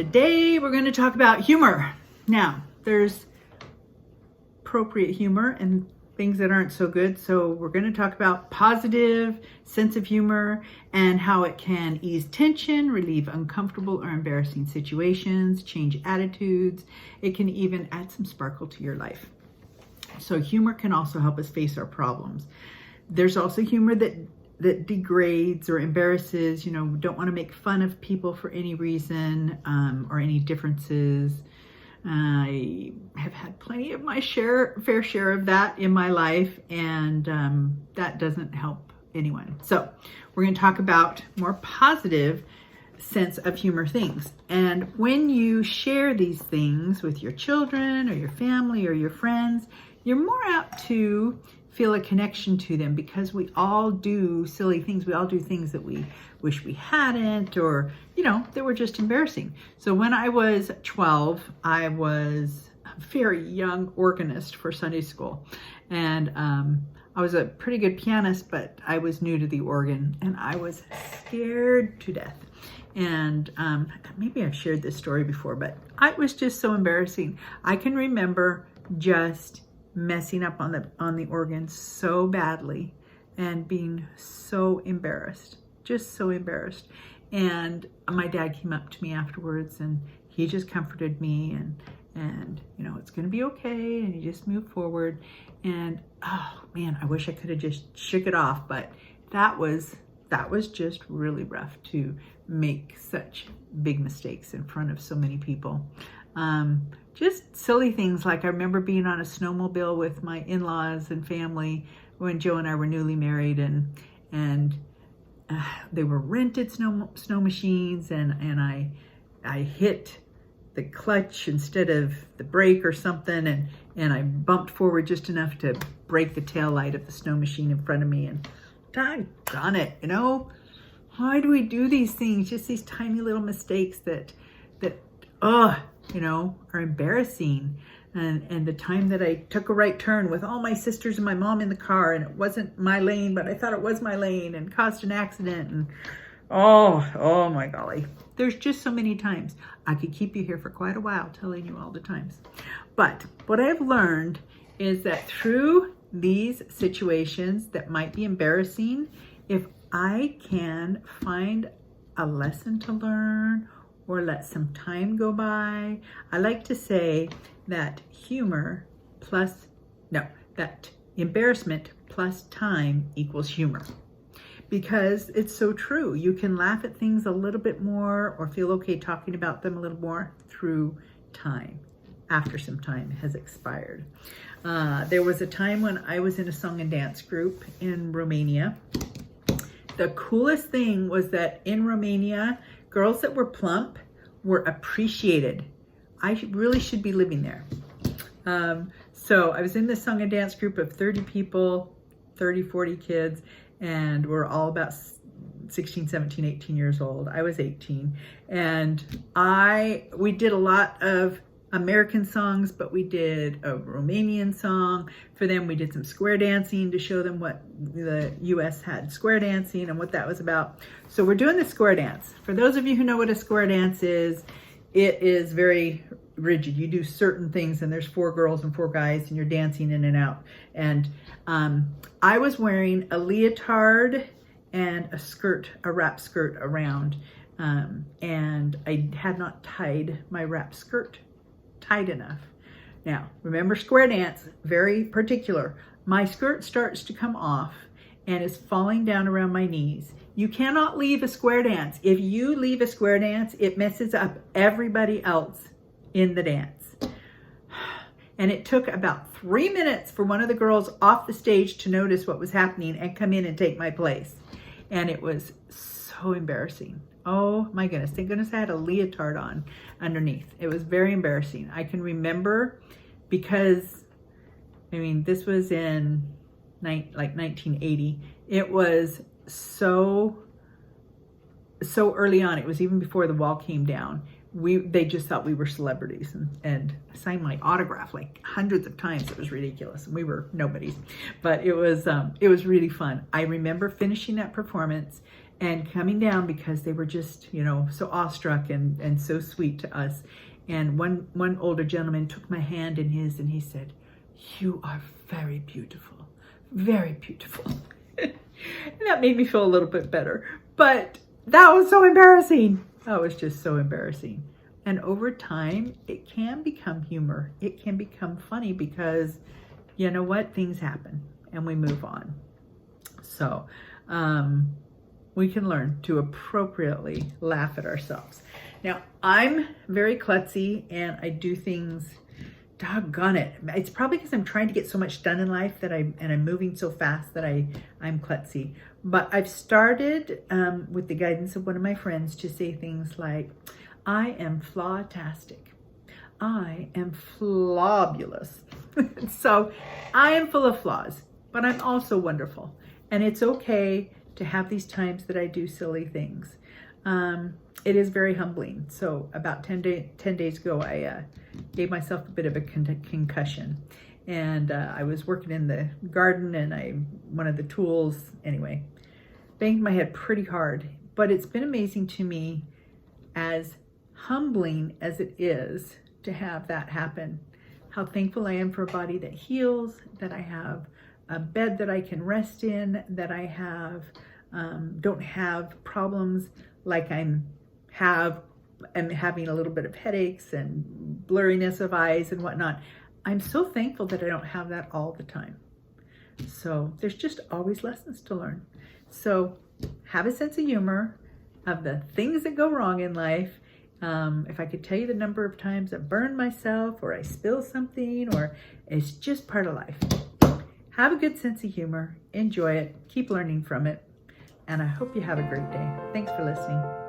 today we're going to talk about humor. Now, there's appropriate humor and things that aren't so good. So we're going to talk about positive sense of humor and how it can ease tension, relieve uncomfortable or embarrassing situations, change attitudes. It can even add some sparkle to your life. So humor can also help us face our problems. There's also humor that degrades or embarrasses. You know, don't want to make fun of people for any reason or any differences. I have had plenty of my fair share of that in my life, and that doesn't help anyone. So we're going to talk about more positive sense of humor things. And when you share these things with your children or your family or your friends, you're more apt to feel a connection to them, because we all do silly things. We all do things that we wish we hadn't, or, you know, that were just embarrassing. So when I was 12, I was a very young organist for Sunday school. And I was a pretty good pianist, but I was new to the organ and I was scared to death. And maybe I've shared this story before, but it was just so embarrassing. I can remember just messing up on the organ so badly and being so embarrassed, just so embarrassed. And my dad came up to me afterwards and he just comforted me and you know, it's going to be okay, and you just move forward. And oh man, I wish I could have just shook it off, but that was just really rough to make such big mistakes in front of so many people. Just silly things, like I remember being on a snowmobile with my in-laws and family when Joe and I were newly married, and they were rented snow machines, and I hit the clutch instead of the brake or something, and I bumped forward just enough to break the tail light of the snow machine in front of me. And doggone it, you know, why do we do these things? Just these tiny little mistakes that you know, are embarrassing. And the time that I took a right turn with all my sisters and my mom in the car, and it wasn't my lane, but I thought it was my lane, and caused an accident. And oh my golly, there's just so many times. I could keep you here for quite a while telling you all the times. But what I've learned is that through these situations that might be embarrassing, if I can find a lesson to learn or let some time go by, I like to say that that embarrassment plus time equals humor. Because it's so true. You can laugh at things a little bit more or feel okay talking about them a little more through time, after some time has expired. There was a time when I was in a song and dance group in Romania. The coolest thing was that in Romania, girls that were plump were appreciated. I really should be living there. So I was in this song and dance group of 30 people, 30, 40 kids, and we're all about 16, 17, 18 years old. I was 18. And we did a lot of American songs, but we did a Romanian song for them. We did some square dancing to show them what the US had square dancing and what that was about. So we're doing the square dance. For those of you who know what a square dance is, it is very rigid. You do certain things, and there's 4 girls and 4 guys, and you're dancing in and out. And I was wearing a leotard and a wrap skirt around, and I had not tied my wrap skirt tight enough. Now, remember, square dance, very particular. My skirt starts to come off and is falling down around my knees. You cannot leave a square dance. If you leave a square dance, it messes up everybody else in the dance. And it took about 3 minutes for one of the girls off the stage to notice what was happening and come in and take my place. And it was so embarrassing. Oh my goodness. Thank goodness I had a leotard on underneath. It was very embarrassing. I can remember, because, I mean, this was in like 1980. It was so early on. It was even before the wall came down. They just thought we were celebrities and signed my autograph like hundreds of times. It was ridiculous. We were nobodies, but it was really fun. I remember finishing that performance and coming down because they were just, you know, so awestruck and so sweet to us. And one older gentleman took my hand in his and he said, "You are very beautiful, very beautiful." And that made me feel a little bit better. But that was so embarrassing. That was just so embarrassing. And over time, it can become humor. It can become funny because, you know what, things happen and we move on. So we can learn to appropriately laugh at ourselves. Now, I'm very klutzy and I do things, doggone it. It's probably because I'm trying to get so much done in life that I'm moving so fast that I'm klutzy. But I've started with the guidance of one of my friends to say things like, I am flawtastic. I am flawbulous. So I am full of flaws, but I'm also wonderful. And it's okay to have these times that I do silly things. It is very humbling. So about 10 days ago, I gave myself a bit of a concussion. And I was working in the garden and one of the tools, anyway, banged my head pretty hard. But it's been amazing to me, as humbling as it is to have that happen, how thankful I am for a body that heals, that I have a bed that I can rest in, that I have don't have problems like I'm having a little bit of headaches and blurriness of eyes and whatnot. I'm so thankful that I don't have that all the time. So there's just always lessons to learn. So have a sense of humor of the things that go wrong in life. If I could tell you the number of times I burned myself or I spill something, or it's just part of life. Have a good sense of humor. Enjoy it. Keep learning from it. And I hope you have a great day. Thanks for listening.